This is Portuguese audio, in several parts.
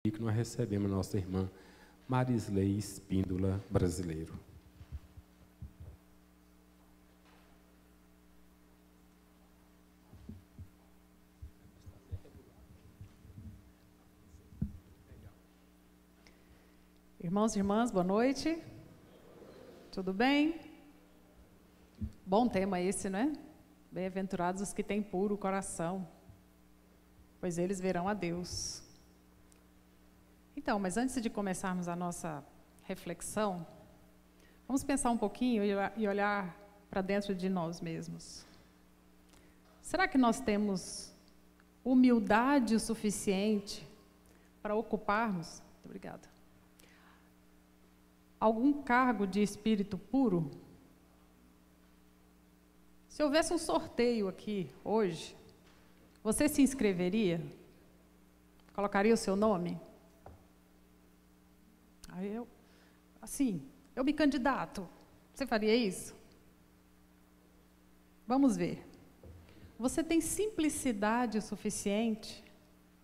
E que nós recebemos a nossa irmã Marisley Espíndola Brasileiro. Irmãos e irmãs, boa noite. Tudo bem? Bom tema esse, não é? Bem-aventurados os que têm puro coração, pois eles verão a Deus. Então, mas antes de começarmos a nossa reflexão, vamos pensar um pouquinho e olhar para dentro de nós mesmos. Será que nós temos humildade o suficiente para ocuparmos, muito obrigada, algum cargo de espírito puro? Se houvesse um sorteio aqui hoje, você se inscreveria? Colocaria o seu nome? Aí eu me candidato. Você faria isso? Vamos ver. Você tem simplicidade o suficiente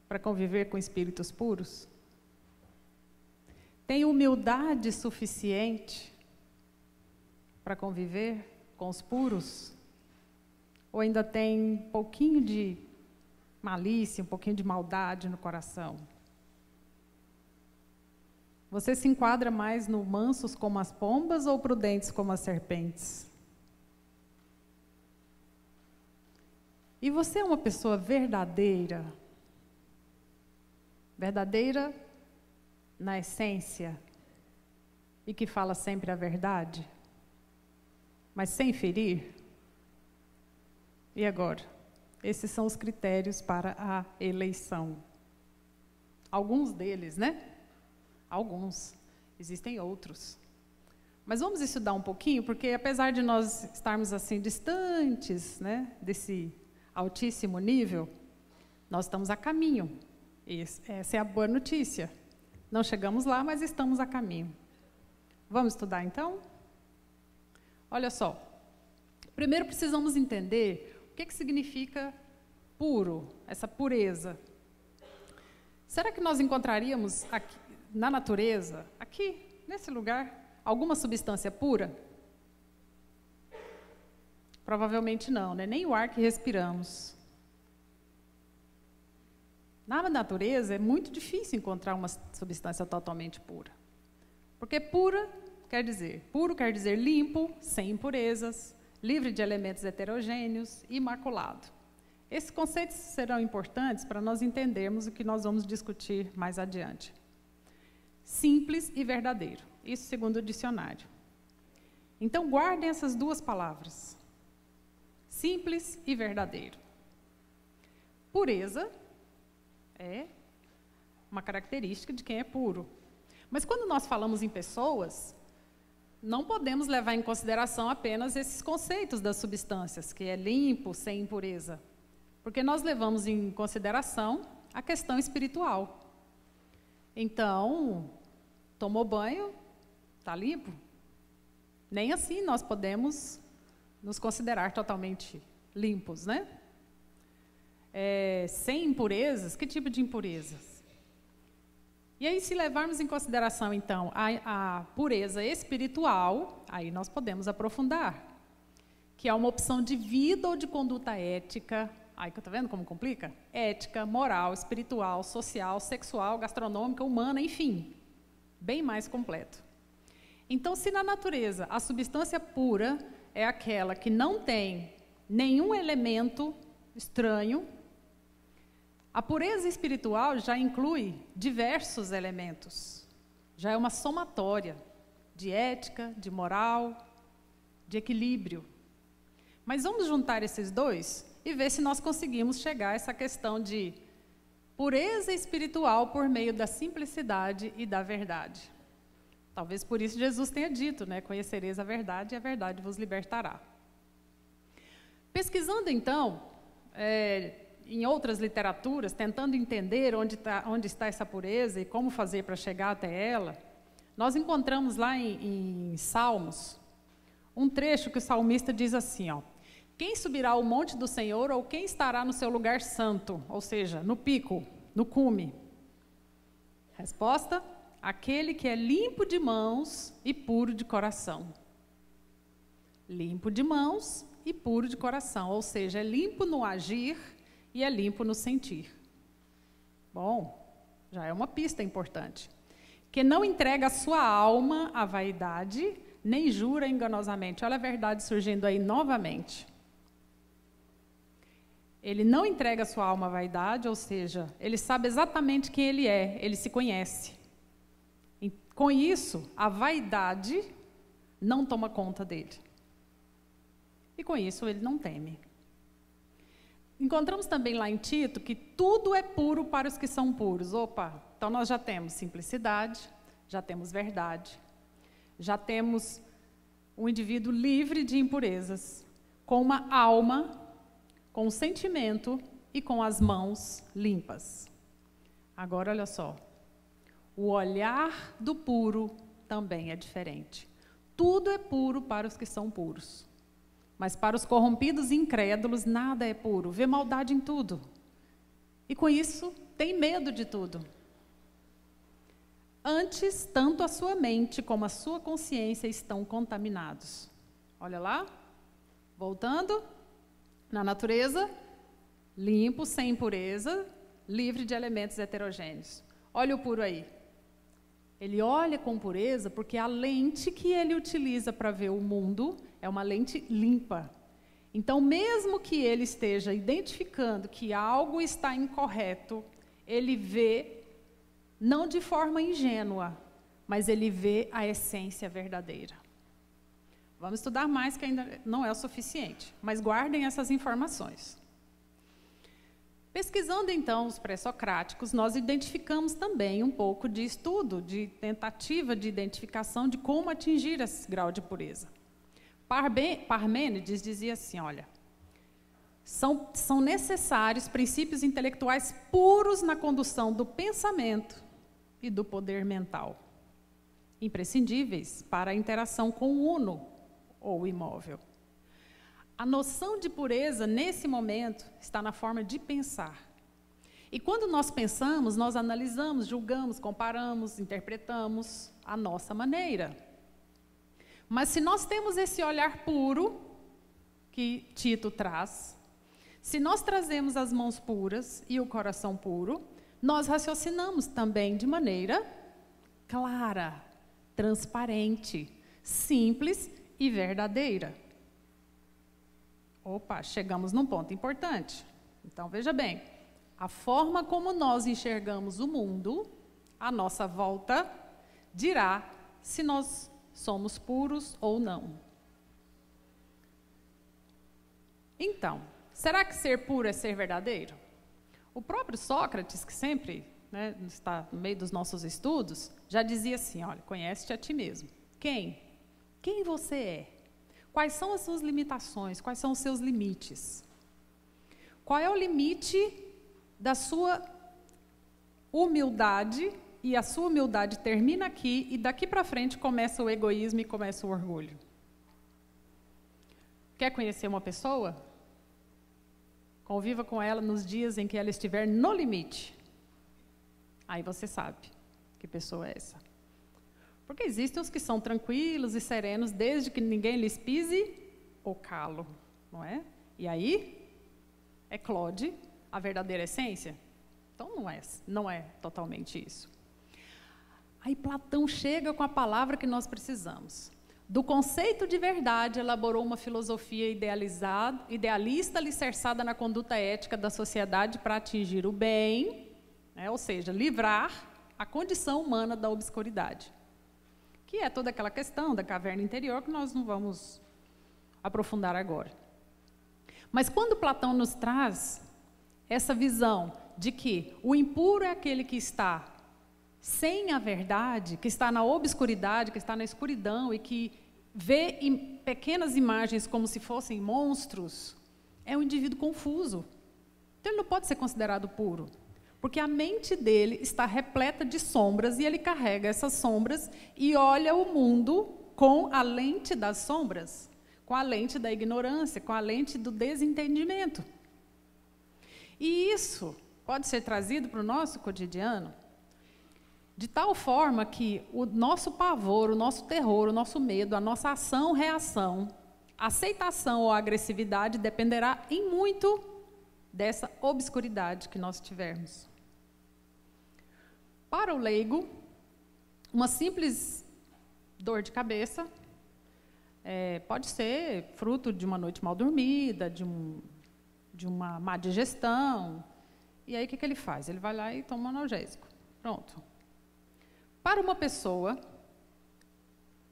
para conviver com espíritos puros? Tem humildade suficiente para conviver com os puros? Ou ainda tem um pouquinho de malícia, um pouquinho de maldade no coração? Você se enquadra mais no mansos como as pombas ou prudentes como as serpentes? E você é uma pessoa verdadeira? Verdadeira na essência e que fala sempre a verdade, mas sem ferir? E agora? Esses são os critérios para a eleição. Alguns deles, né? Alguns. Existem outros. Mas vamos estudar um pouquinho, porque apesar de nós estarmos assim distantes, né, desse altíssimo nível, nós estamos a caminho. Essa é a boa notícia. Não chegamos lá, mas estamos a caminho. Vamos estudar então? Olha só. Primeiro precisamos entender o que significa puro, essa pureza. Será que nós encontraríamos aqui, na natureza, aqui, nesse lugar, alguma substância pura? Provavelmente não, né? Nem o ar que respiramos. Na natureza é muito difícil encontrar uma substância totalmente pura. Porque puro quer dizer limpo, sem impurezas, livre de elementos heterogêneos, imaculado. Esses conceitos serão importantes para nós entendermos o que nós vamos discutir mais adiante. Simples e verdadeiro, isso segundo o dicionário. Então guardem essas duas palavras, simples e verdadeiro. Pureza é uma característica de quem é puro. Mas quando nós falamos em pessoas, não podemos levar em consideração apenas esses conceitos das substâncias, que é limpo, sem impureza. Porque nós levamos em consideração a questão espiritual. Então, tomou banho, está limpo? Nem assim nós podemos nos considerar totalmente limpos, né? Sem impurezas, que tipo de impurezas? E aí, se levarmos em consideração, então, a pureza espiritual, aí nós podemos aprofundar, que é uma opção de vida ou de conduta ética. Aí, tá vendo como complica? Ética, moral, espiritual, social, sexual, gastronômica, humana, enfim, bem mais completo. Então, se na natureza a substância pura é aquela que não tem nenhum elemento estranho, a pureza espiritual já inclui diversos elementos. Já é uma somatória de ética, de moral, de equilíbrio. Mas vamos juntar esses dois e ver se nós conseguimos chegar a essa questão de pureza espiritual por meio da simplicidade e da verdade. Talvez por isso Jesus tenha dito, né? Conhecereis a verdade e a verdade vos libertará. Pesquisando então, em outras literaturas, tentando entender onde está essa pureza e como fazer para chegar até ela, nós encontramos lá em Salmos um trecho que o salmista diz assim, ó: quem subirá ao monte do Senhor ou quem estará no seu lugar santo, ou seja, no pico, no cume? Resposta: aquele que é limpo de mãos e puro de coração. Limpo de mãos e puro de coração, ou seja, é limpo no agir e é limpo no sentir. Bom, já é uma pista importante. Que não entrega a sua alma à vaidade, nem jura enganosamente. Olha a verdade surgindo aí novamente. Ele não entrega a sua alma à vaidade, ou seja, ele sabe exatamente quem ele é, ele se conhece. E, com isso, a vaidade não toma conta dele. E com isso ele não teme. Encontramos também lá em Tito que tudo é puro para os que são puros. Opa, então nós já temos simplicidade, já temos verdade, já temos um indivíduo livre de impurezas, com uma alma, com um sentimento e com as mãos limpas. Agora olha só, o olhar do puro também é diferente. Tudo é puro para os que são puros. Mas para os corrompidos e incrédulos, nada é puro. Vê maldade em tudo. E com isso, tem medo de tudo. Antes, tanto a sua mente como a sua consciência estão contaminados. Olha lá. Voltando. Na natureza, limpo, sem impureza, livre de elementos heterogêneos. Olha o puro aí. Ele olha com pureza porque a lente que ele utiliza para ver o mundo é uma lente limpa. Então, mesmo que ele esteja identificando que algo está incorreto, ele vê, não de forma ingênua, mas ele vê a essência verdadeira. Vamos estudar mais, que ainda não é o suficiente, mas guardem essas informações. Pesquisando, então, os pré-socráticos, nós identificamos também um pouco de estudo, de tentativa de identificação de como atingir esse grau de pureza. Parmênides dizia assim, olha, são necessários princípios intelectuais puros na condução do pensamento e do poder mental, imprescindíveis para a interação com o uno, ou imóvel. A noção de pureza, nesse momento, está na forma de pensar. E quando nós pensamos, nós analisamos, julgamos, comparamos, interpretamos a nossa maneira. Mas se nós temos esse olhar puro, que Tito traz, se nós trazemos as mãos puras e o coração puro, nós raciocinamos também de maneira clara, transparente, simples e verdadeira. Opa, chegamos num ponto importante. Então, veja bem, a forma como nós enxergamos o mundo, à nossa volta, dirá se nós somos puros ou não. Então, será que ser puro é ser verdadeiro? O próprio Sócrates, que sempre está no meio dos nossos estudos, já dizia assim, olha, conhece-te a ti mesmo. Quem? Quem você é? Quais são as suas limitações? Quais são os seus limites? Qual é o limite da sua humildade? E a sua humildade termina aqui, e daqui para frente começa o egoísmo e começa o orgulho. Quer conhecer uma pessoa? Conviva com ela nos dias em que ela estiver no limite. Aí você sabe que pessoa é essa. Porque existem os que são tranquilos e serenos, desde que ninguém lhes pise o calo, não é? E aí, eclode a verdadeira essência? Então, não é totalmente isso. Aí Platão chega com a palavra que nós precisamos. Do conceito de verdade, elaborou uma filosofia idealista alicerçada na conduta ética da sociedade para atingir o bem, ou seja, livrar a condição humana da obscuridade. Que é toda aquela questão da caverna interior que nós não vamos aprofundar agora. Mas quando Platão nos traz essa visão de que o impuro é aquele que está sem a verdade, que está na obscuridade, que está na escuridão e que vê pequenas imagens como se fossem monstros, é um indivíduo confuso. Então ele não pode ser considerado puro. Porque a mente dele está repleta de sombras e ele carrega essas sombras e olha o mundo com a lente das sombras, com a lente da ignorância, com a lente do desentendimento. E isso pode ser trazido para o nosso cotidiano De tal forma que o nosso pavor, o nosso terror, o nosso medo, a nossa ação, reação, aceitação ou agressividade dependerá em muito dessa obscuridade que nós tivermos. Para o leigo, uma simples dor de cabeça pode ser fruto de uma noite mal dormida, de uma má digestão. E aí o que ele faz? Ele vai lá e toma um analgésico. Pronto. Para uma pessoa,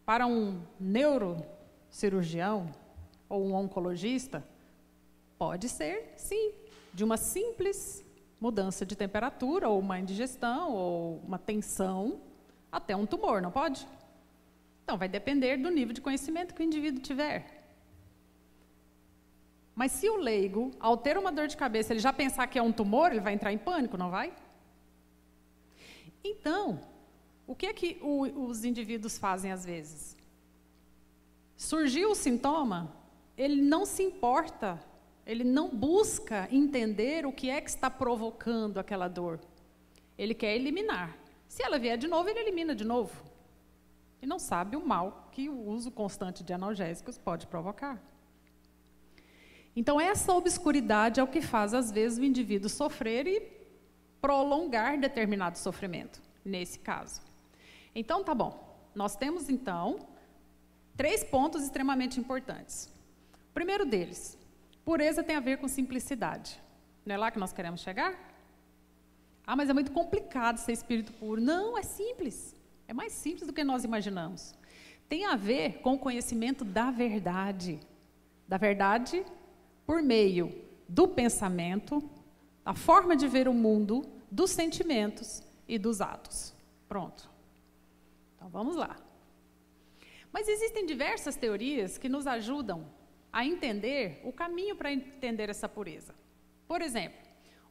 para um neurocirurgião ou um oncologista, pode ser, sim, de uma simples mudança de temperatura, ou uma indigestão, ou uma tensão, até um tumor, não pode? Então, vai depender do nível de conhecimento que o indivíduo tiver. Mas se o leigo, ao ter uma dor de cabeça, ele já pensar que é um tumor, ele vai entrar em pânico, não vai? Então, o que é que os indivíduos fazem às vezes? Surgiu o sintoma, ele não se importa, ele não busca entender o que é que está provocando aquela dor. Ele quer eliminar. Se ela vier de novo, ele elimina de novo. E não sabe o mal que o uso constante de analgésicos pode provocar. Então, essa obscuridade é o que faz, às vezes, o indivíduo sofrer e prolongar determinado sofrimento, nesse caso. Então, tá bom. Nós temos, então, 3 pontos extremamente importantes. O primeiro deles, pureza tem a ver com simplicidade. Não é lá que nós queremos chegar? Ah, mas é muito complicado ser espírito puro. Não, é simples. É mais simples do que nós imaginamos. Tem a ver com o conhecimento da verdade. Da verdade por meio do pensamento, da forma de ver o mundo, dos sentimentos e dos atos. Pronto. Então, vamos lá. Mas existem diversas teorias que nos ajudam a entender o caminho para entender essa pureza. Por exemplo,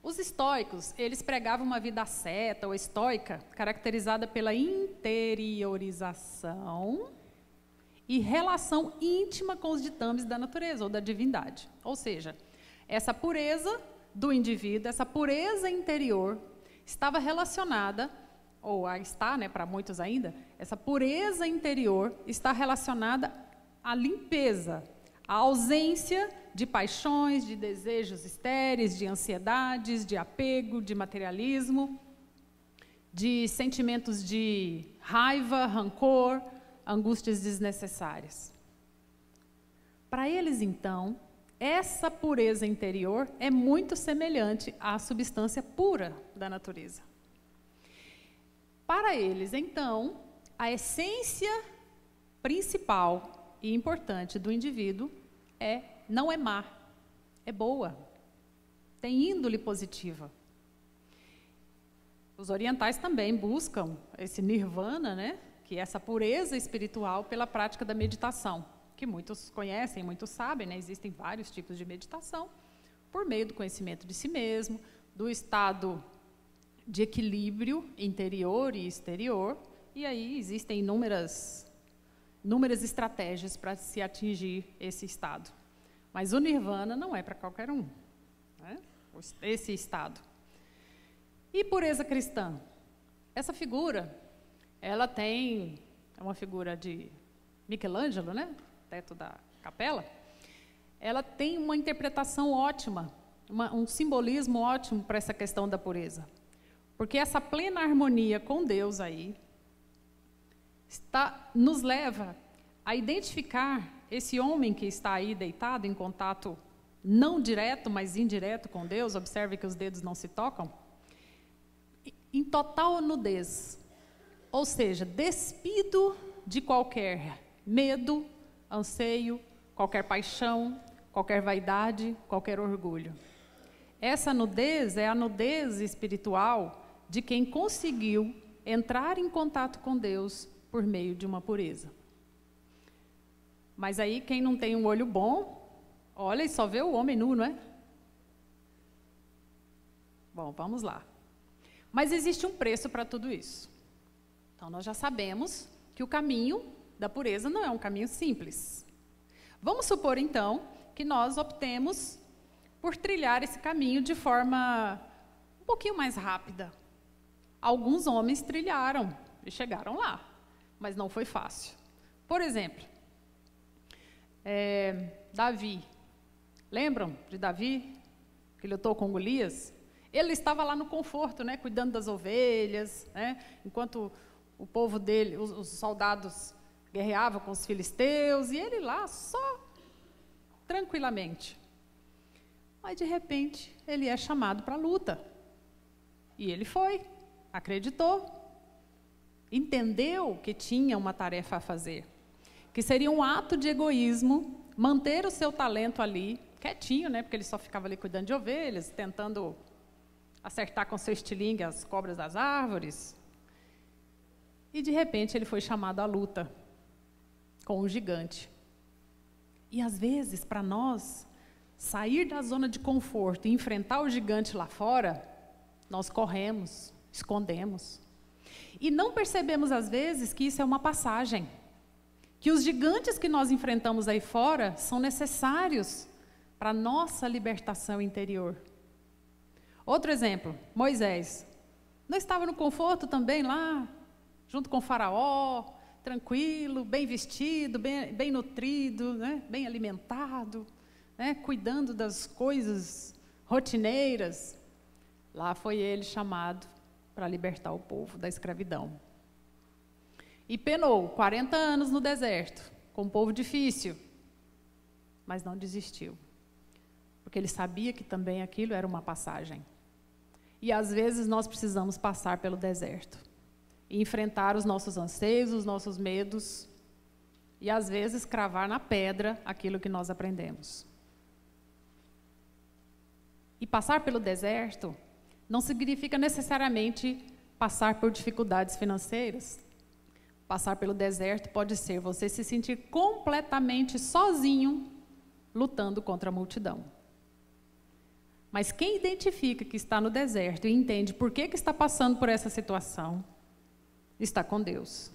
os estoicos, eles pregavam uma vida asceta ou estoica, caracterizada pela interiorização e relação íntima com os ditames da natureza ou da divindade. Ou seja, essa pureza do indivíduo, essa pureza interior, estava relacionada, ou está, né, para muitos ainda, essa pureza interior está relacionada à limpeza, à ausência de paixões, de desejos estéreis, de ansiedades, de apego, de materialismo, de sentimentos de raiva, rancor, angústias desnecessárias. Para eles, então, essa pureza interior é muito semelhante à substância pura da natureza. Para eles, então, a essência principal e importante do indivíduo não é má, é boa, tem índole positiva. Os orientais também buscam esse nirvana, né, que é essa pureza espiritual pela prática da meditação, que muitos conhecem, muitos sabem, né, existem vários tipos de meditação, por meio do conhecimento de si mesmo, do estado de equilíbrio interior e exterior, e aí existem inúmeras estratégias para se atingir esse estado. Mas o nirvana não é para qualquer um, né? Esse estado. E pureza cristã? Essa figura, ela é uma figura de Michelangelo, né? Teto da capela. Ela tem uma interpretação ótima, um simbolismo ótimo para essa questão da pureza. Porque essa plena harmonia com Deus aí nos leva a identificar esse homem que está aí deitado em contato não direto, mas indireto com Deus. Observe que os dedos não se tocam. Em total nudez, ou seja, despido de qualquer medo, anseio, qualquer paixão, qualquer vaidade, qualquer orgulho. Essa nudez é a nudez espiritual de quem conseguiu entrar em contato com Deus por meio de uma pureza. Mas aí, quem não tem um olho bom, olha e só vê o homem nu, não é? Bom, vamos lá. Mas existe um preço para tudo isso. Então, nós já sabemos que o caminho da pureza não é um caminho simples. Vamos supor, então, que nós optemos por trilhar esse caminho de forma um pouquinho mais rápida. alguns homens trilharam e chegaram lá, mas não foi fácil. Por exemplo, Davi. Lembram de Davi, que lutou com Golias? Ele estava lá no conforto, né, cuidando das ovelhas, né, enquanto o povo dele, os soldados guerreavam com os filisteus, e ele lá só tranquilamente. Mas, de repente, ele é chamado para a luta. E ele foi, acreditou, entendeu que tinha uma tarefa a fazer, que seria um ato de egoísmo manter o seu talento ali, quietinho, né, porque ele só ficava ali cuidando de ovelhas, tentando acertar com seu estilingue as cobras das árvores. E, de repente, ele foi chamado à luta com um gigante. E, às vezes, para nós, sair da zona de conforto e enfrentar o gigante lá fora, nós corremos, escondemos. E não percebemos, às vezes, que isso é uma passagem. Que os gigantes que nós enfrentamos aí fora são necessários para a nossa libertação interior. Outro exemplo, Moisés. Não estava no conforto também lá, junto com o faraó, tranquilo, bem vestido, bem nutrido, né? Bem alimentado, né? Cuidando das coisas rotineiras. Lá foi ele chamado para libertar o povo da escravidão. E penou 40 anos no deserto, com um povo difícil, mas não desistiu. Porque ele sabia que também aquilo era uma passagem. E às vezes nós precisamos passar pelo deserto e enfrentar os nossos anseios, os nossos medos, e às vezes cravar na pedra aquilo que nós aprendemos. E passar pelo deserto não significa necessariamente passar por dificuldades financeiras. Passar pelo deserto pode ser você se sentir completamente sozinho, lutando contra a multidão. Mas quem identifica que está no deserto e entende por que está passando por essa situação, está com Deus.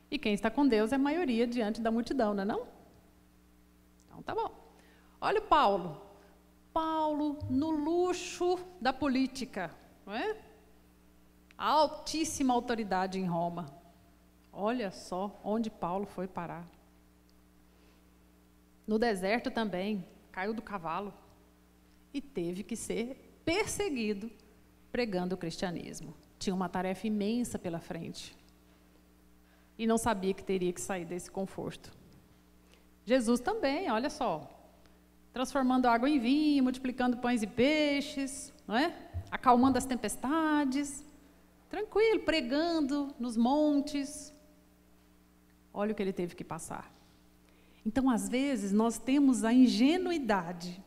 E quem está com Deus é a maioria diante da multidão, não é não? Então tá bom. Olha o Paulo. Paulo no luxo da política, não é? A altíssima autoridade em Roma. Olha só onde Paulo foi parar. No deserto também, caiu do cavalo e teve que ser perseguido pregando o cristianismo. Tinha uma tarefa imensa pela frente. E não sabia que teria que sair desse conforto. Jesus também, olha só, transformando água em vinho, multiplicando pães e peixes, não é? Acalmando as tempestades, tranquilo, pregando nos montes. Olha o que ele teve que passar. Então, às vezes, nós temos a ingenuidade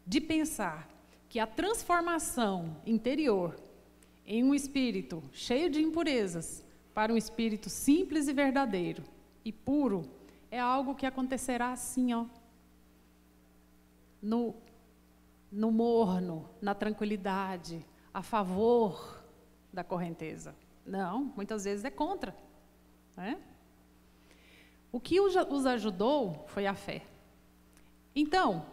de pensar que a transformação interior em um espírito cheio de impurezas para um espírito simples e verdadeiro e puro é algo que acontecerá assim, ó, no morno, na tranquilidade, a favor da correnteza. Não, muitas vezes é contra, né? O que os ajudou foi a fé. Então,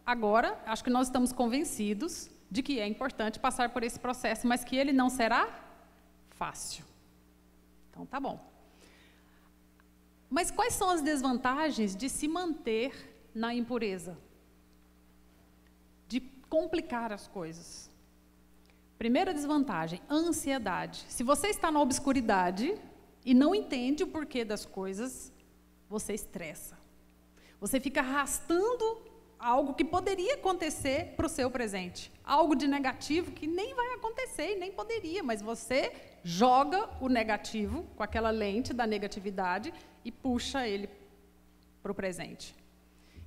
agora, acho que nós estamos convencidos de que é importante passar por esse processo, mas que ele não será fácil. Então, tá bom. Mas quais são as desvantagens de se manter na impureza? De complicar as coisas. Primeira desvantagem, ansiedade. Se você está na obscuridade e não entende o porquê das coisas, você estressa. Você fica arrastando algo que poderia acontecer para o seu presente. Algo de negativo que nem vai acontecer e nem poderia, mas você joga o negativo com aquela lente da negatividade e puxa ele para o presente.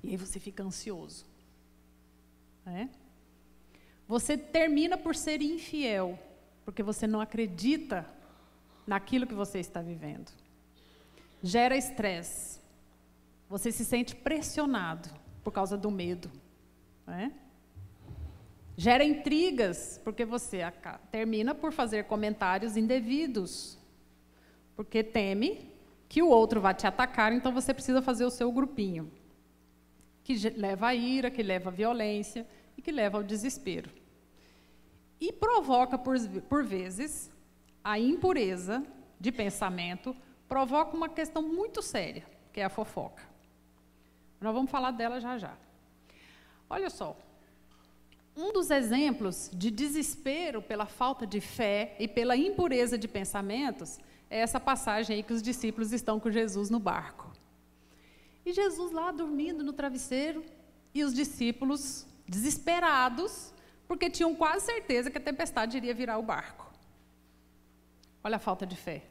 E aí você fica ansioso. É? Você termina por ser infiel, porque você não acredita naquilo que você está vivendo. Gera estresse. Você se sente pressionado por causa do medo. Né? Gera intrigas, porque você termina por fazer comentários indevidos. Porque teme que o outro vai te atacar, então você precisa fazer o seu grupinho. Que leva à ira, que leva à violência e que leva ao desespero. E provoca, por vezes, a impureza de pensamento, provoca uma questão muito séria, que é a fofoca. Nós vamos falar dela já já. Olha só, um dos exemplos de desespero pela falta de fé e pela impureza de pensamentos é essa passagem aí que os discípulos estão com Jesus no barco. E Jesus lá dormindo no travesseiro e os discípulos desesperados, porque tinham quase certeza que a tempestade iria virar o barco. Olha a falta de fé.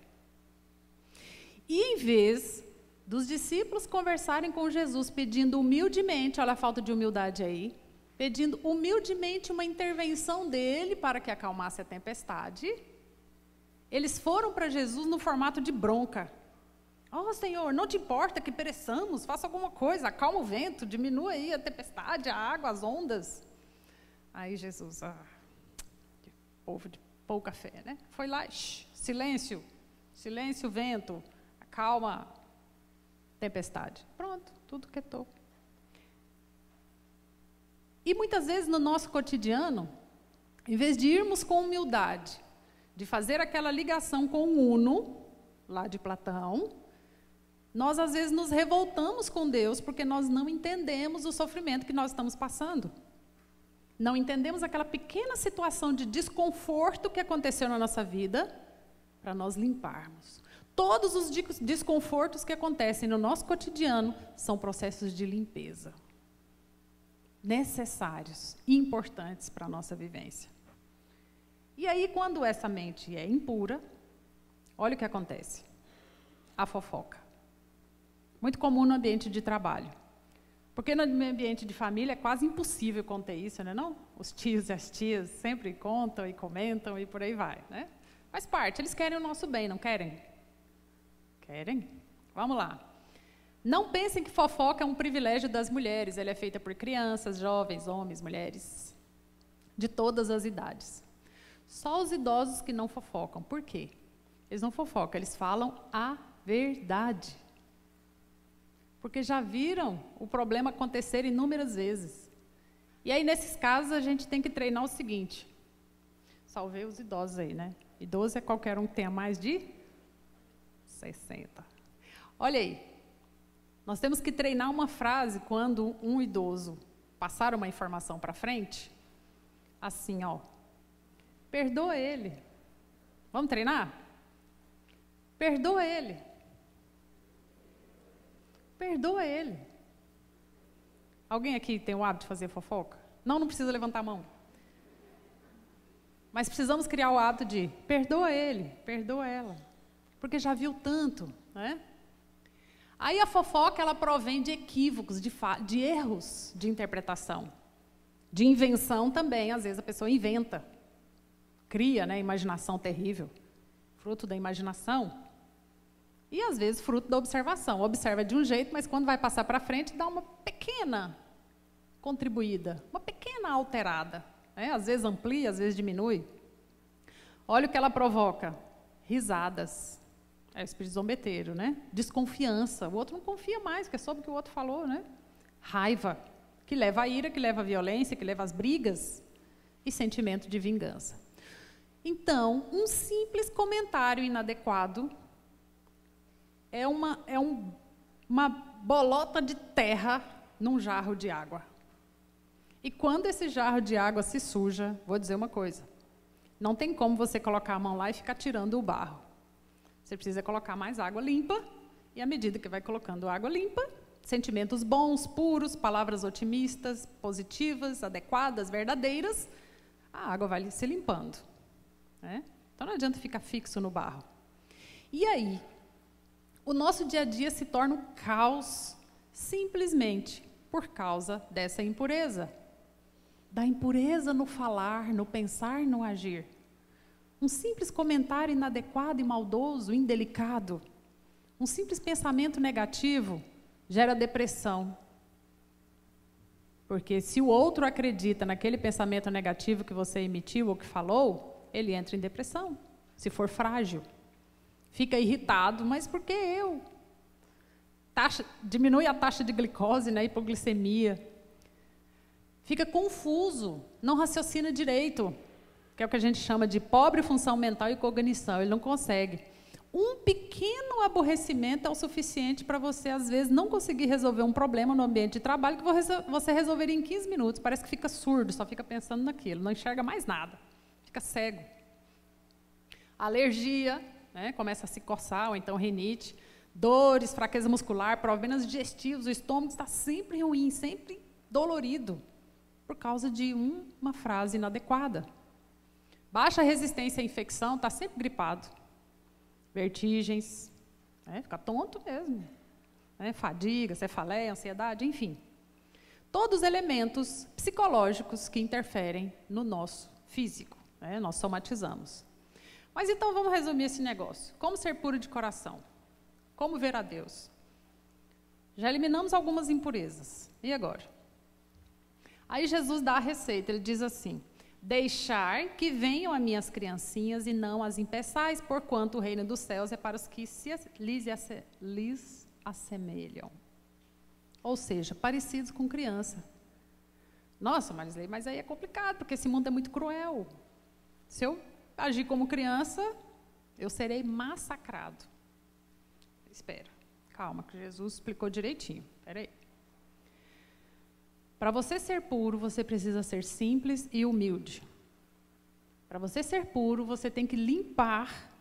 E em vez dos discípulos conversarem com Jesus, pedindo humildemente, olha a falta de humildade aí, pedindo humildemente uma intervenção dele para que acalmasse a tempestade, eles foram para Jesus no formato de bronca. Oh, Senhor, não te importa que pereçamos, faça alguma coisa, acalma o vento, diminua aí a tempestade, a água, as ondas. Aí Jesus, povo de pouca fé, né? Foi lá, silêncio, silêncio, vento, acalma a tempestade. Pronto, tudo quietou. E muitas vezes no nosso cotidiano, em vez de irmos com humildade, de fazer aquela ligação com o Uno, lá de Platão, nós às vezes nos revoltamos com Deus porque nós não entendemos o sofrimento que nós estamos passando. Não entendemos aquela pequena situação de desconforto que aconteceu na nossa vida para nós limparmos. Todos os desconfortos que acontecem no nosso cotidiano são processos de limpeza, necessários e importantes para a nossa vivência. E aí, quando essa mente é impura, olha o que acontece. A fofoca. Muito comum no ambiente de trabalho. Porque no ambiente de família é quase impossível conter isso, né, não? Os tios e as tias sempre contam e comentam e por aí vai, né? Faz parte, eles querem o nosso bem, não querem? Querem? Vamos lá. Não pensem que fofoca é um privilégio das mulheres, ela é feita por crianças, jovens, homens, mulheres, de todas as idades. Só os idosos que não fofocam. Por quê? Eles não fofocam, eles falam a verdade. Porque já viram o problema acontecer inúmeras vezes. E aí, nesses casos, a gente tem que treinar o seguinte. Salvei os idosos aí, né? Idoso é qualquer um que tenha mais de 60. Olha aí. Nós temos que treinar uma frase quando um idoso passar uma informação para frente. Assim, ó. Perdoa ele. Vamos treinar? Perdoa ele. Perdoa ele. Alguém aqui tem o hábito de fazer fofoca? Não precisa levantar a mão. Mas precisamos criar o hábito de perdoa ele, perdoa ela. Porque já viu tanto, né? Aí a fofoca, ela provém de equívocos, de erros de interpretação. De invenção também, às vezes a pessoa inventa. Cria, né, imaginação terrível. Fruto da imaginação. E, às vezes, fruto da observação. Observa de um jeito, mas quando vai passar para frente, dá uma pequena contribuída, uma pequena alterada. Né? Às vezes amplia, às vezes diminui. Olha o que ela provoca. Risadas. É o espírito zombeteiro, né? Desconfiança. O outro não confia mais, porque soube o que o outro falou, né? Raiva, que leva à ira, que leva à violência, que leva às brigas. E sentimento de vingança. Então, um simples comentário inadequado é uma bolota de terra num jarro de água. E quando esse jarro de água se suja, vou dizer uma coisa, não tem como você colocar a mão lá e ficar tirando o barro. Você precisa colocar mais água limpa, e à medida que vai colocando água limpa, sentimentos bons, puros, palavras otimistas, positivas, adequadas, verdadeiras, a água vai se limpando. Né? Então não adianta ficar fixo no barro. E aí, o nosso dia a dia se torna um caos simplesmente por causa dessa impureza. Da impureza no falar, no pensar, no agir. Um simples comentário inadequado e maldoso, indelicado. Um simples pensamento negativo gera depressão. Porque se o outro acredita naquele pensamento negativo que você emitiu ou que falou, ele entra em depressão, se for frágil. Fica irritado, mas por que eu? Diminui a taxa de glicose, né, hipoglicemia. Fica confuso, não raciocina direito. que é o que a gente chama de pobre função mental e cognição. Ele não consegue. Um pequeno aborrecimento é o suficiente para você, às vezes, não conseguir resolver um problema no ambiente de trabalho que você resolveria em 15 minutos. Parece que fica surdo, só fica pensando naquilo, não enxerga mais nada, fica cego. Alergia, né, começa a se coçar, ou então rinite, dores, fraqueza muscular, problemas digestivos, o estômago está sempre ruim, sempre dolorido, por causa de uma frase inadequada. Baixa resistência à infecção, está sempre gripado. Vertigens, né, fica tonto mesmo. Né, fadiga, cefaleia, ansiedade, enfim. Todos elementos psicológicos que interferem no nosso físico. Né, nós somatizamos. Mas então vamos resumir esse negócio. Como ser puro de coração? Como ver a Deus? Já eliminamos algumas impurezas. E agora? Aí Jesus dá a receita, ele diz assim: deixar que venham as minhas criancinhas e não as impeçais, porquanto o reino dos céus é para os que lhes assemelham. Ou seja, parecidos com criança. Nossa, Marisley, mas aí é complicado, porque esse mundo é muito cruel. Se eu agir como criança, eu serei massacrado. Espera, calma, que Jesus explicou direitinho. Espera aí. Para você ser puro, você precisa ser simples e humilde. Para você ser puro, você tem que limpar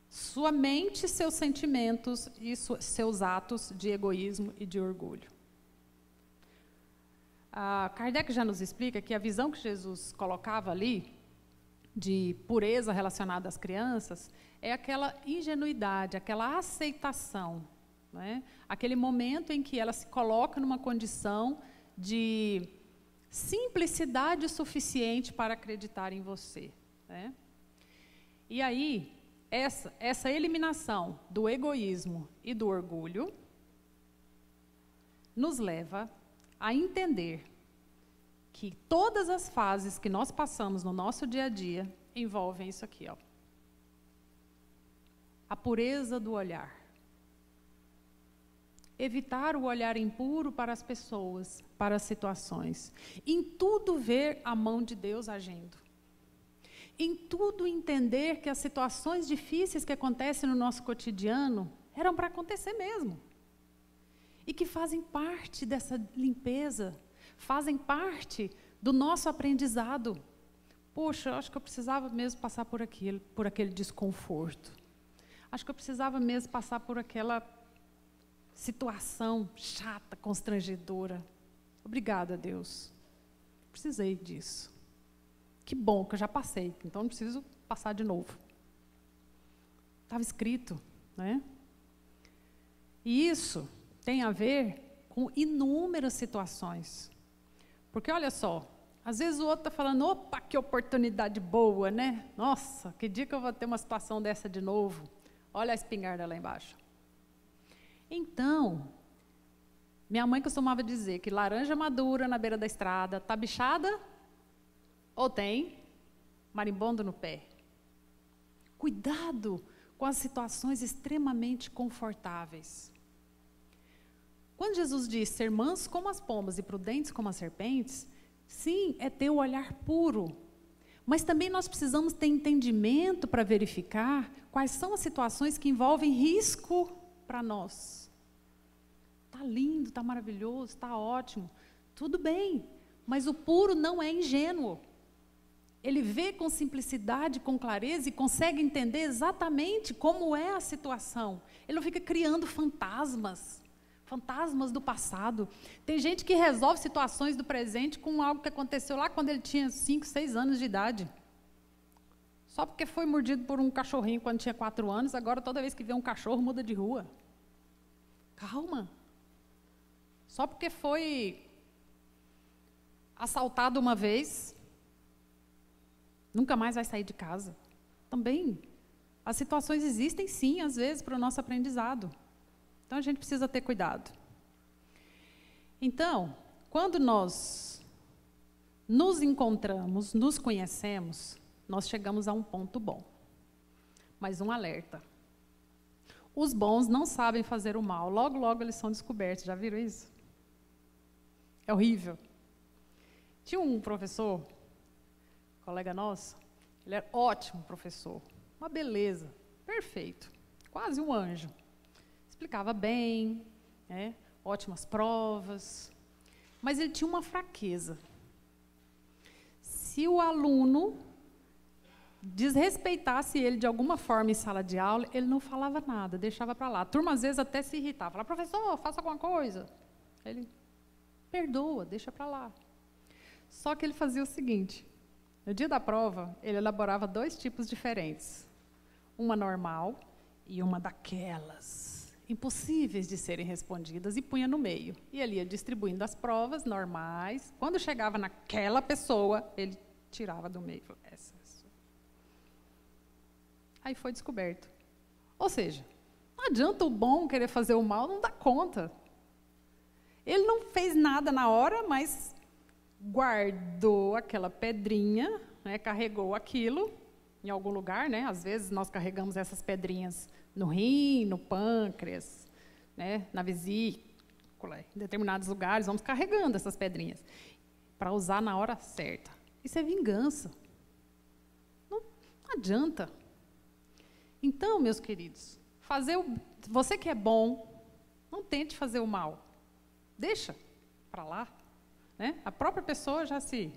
sua mente, seus sentimentos e seus atos de egoísmo e de orgulho. Kardec já nos explica que a visão que Jesus colocava ali, de pureza relacionada às crianças, é aquela ingenuidade, aquela aceitação, né? Aquele momento em que ela se coloca numa condição de simplicidade suficiente para acreditar em você. Né? E aí, essa eliminação do egoísmo e do orgulho nos leva a entender que todas as fases que nós passamos no nosso dia a dia envolvem isso aqui, ó. A pureza do olhar. Evitar o olhar impuro para as pessoas, para as situações. Em tudo ver a mão de Deus agindo. Em tudo entender que as situações difíceis que acontecem no nosso cotidiano eram para acontecer mesmo. E que fazem parte dessa limpeza, fazem parte do nosso aprendizado. Poxa, eu acho que eu precisava mesmo passar por aquele desconforto. Acho que eu precisava mesmo passar por aquela situação chata, constrangedora. Obrigada, Deus. Precisei disso. Que bom que eu já passei, então não preciso passar de novo. Estava escrito, né? E isso tem a ver com inúmeras situações. Porque, olha só, às vezes o outro está falando, opa, que oportunidade boa, né? Nossa, que dia que eu vou ter uma situação dessa de novo. Olha a espingarda lá embaixo. Então, minha mãe costumava dizer que laranja madura na beira da estrada está bichada ou tem marimbondo no pé. Cuidado com as situações extremamente confortáveis. Quando Jesus diz ser mansos como as pombas e prudentes como as serpentes, sim, é ter o olhar puro. Mas também nós precisamos ter entendimento para verificar quais são as situações que envolvem risco para nós. Está lindo, está maravilhoso, está ótimo. Tudo bem, mas o puro não é ingênuo. Ele vê com simplicidade, com clareza e consegue entender exatamente como é a situação. Ele não fica criando fantasmas do passado. Tem gente que resolve situações do presente com algo que aconteceu lá quando ele tinha 5, 6 anos de idade. Só porque foi mordido por um cachorrinho quando tinha 4 anos, agora toda vez que vê um cachorro muda de rua. Calma. Só porque foi assaltado uma vez, nunca mais vai sair de casa. Também, as situações existem sim, às vezes, para o nosso aprendizado. Então, a gente precisa ter cuidado. Então, quando nós nos encontramos, nos conhecemos, nós chegamos a um ponto bom. Mas um alerta. Os bons não sabem fazer o mal. Logo, logo eles são descobertos. Já viram isso? É horrível. Tinha um professor, colega nosso, Ele era ótimo professor, uma beleza, perfeito, quase um anjo. Explicava bem, né? Ótimas provas, mas ele tinha uma fraqueza. Se o aluno desrespeitasse ele de alguma forma em sala de aula, ele não falava nada, deixava para lá. A turma às vezes até se irritava, falava, professor, faça alguma coisa. Ele perdoa, deixa para lá. Só que ele fazia o seguinte, no dia da prova, ele elaborava 2 tipos diferentes. Uma normal e uma daquelas impossíveis de serem respondidas, e punha no meio. E ele ia distribuindo as provas normais. Quando chegava naquela pessoa, ele tirava do meio. Essa pessoa. Aí foi descoberto. Ou seja, não adianta o bom querer fazer o mal, não dá conta. Ele não fez nada na hora, mas guardou aquela pedrinha, né, carregou aquilo em algum lugar, né? Às vezes nós carregamos essas pedrinhas no rim, no pâncreas, né, na vesícula, em determinados lugares, vamos carregando essas pedrinhas para usar na hora certa. Isso é vingança. Não adianta. Então, meus queridos, você que é bom, não tente fazer o mal. Deixa para lá. Né? A própria pessoa já se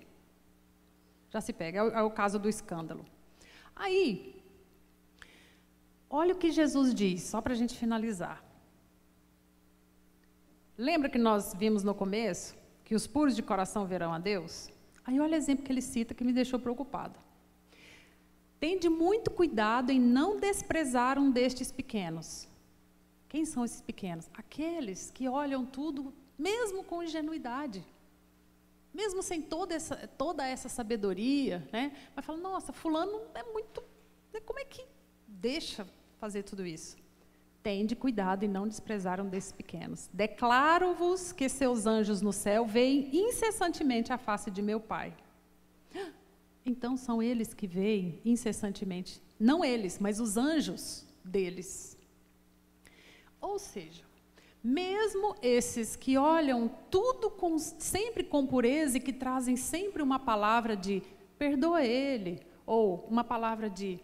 pega. É o caso do escândalo. Aí, olha o que Jesus diz, só para a gente finalizar. Lembra que nós vimos no começo que os puros de coração verão a Deus? Aí olha o exemplo que ele cita que me deixou preocupada. Tende muito cuidado em não desprezar um destes pequenos. Quem são esses pequenos? Aqueles que olham tudo, mesmo com ingenuidade. Mesmo sem toda essa sabedoria, né? Mas fala, nossa, fulano é muito... Como é que deixa fazer tudo isso? Tende cuidado em não desprezar um desses pequenos. Declaro-vos que seus anjos no céu veem incessantemente a face de meu Pai. Então são eles que veem incessantemente. Não eles, mas os anjos deles. Ou seja, mesmo esses que olham tudo sempre com pureza e que trazem sempre uma palavra de perdoa ele, ou uma palavra de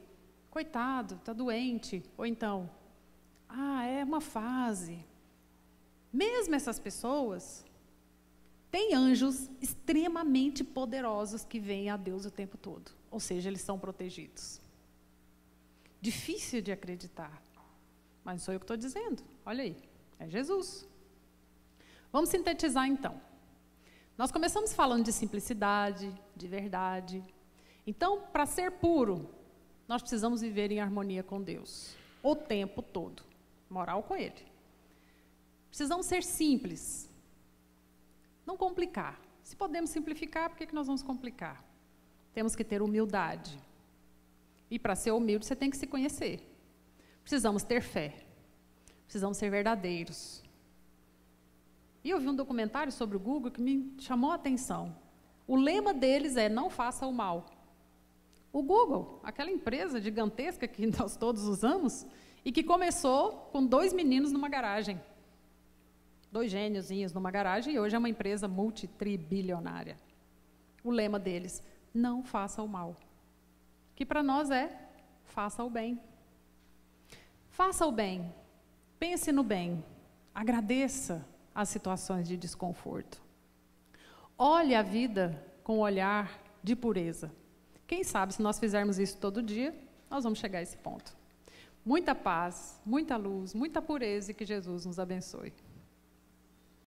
coitado, está doente, ou então, é uma fase. Mesmo essas pessoas têm anjos extremamente poderosos que veem a Deus o tempo todo, ou seja, eles são protegidos. Difícil de acreditar, mas não sou eu que estou dizendo, olha aí. É Jesus. Vamos sintetizar, então. Nós começamos falando de simplicidade, de verdade. Então, para ser puro, nós precisamos viver em harmonia com Deus, o tempo todo, moral com Ele. Precisamos ser simples, não complicar. Se podemos simplificar, por que nós vamos complicar? Temos que ter humildade. E para ser humilde, você tem que se conhecer. Precisamos ter fé. Precisamos ser verdadeiros. E eu vi um documentário sobre o Google que me chamou a atenção. O lema deles é, não faça o mal. O Google, aquela empresa gigantesca que nós todos usamos, e que começou com 2 meninos numa garagem. 2 gêniozinhos numa garagem, e hoje é uma empresa multitribilionária. O lema deles, não faça o mal. Que para nós é, faça o bem. Faça o bem. Pense no bem, agradeça as situações de desconforto. Olhe a vida com um olhar de pureza. Quem sabe, se nós fizermos isso todo dia, nós vamos chegar a esse ponto. Muita paz, muita luz, muita pureza e que Jesus nos abençoe.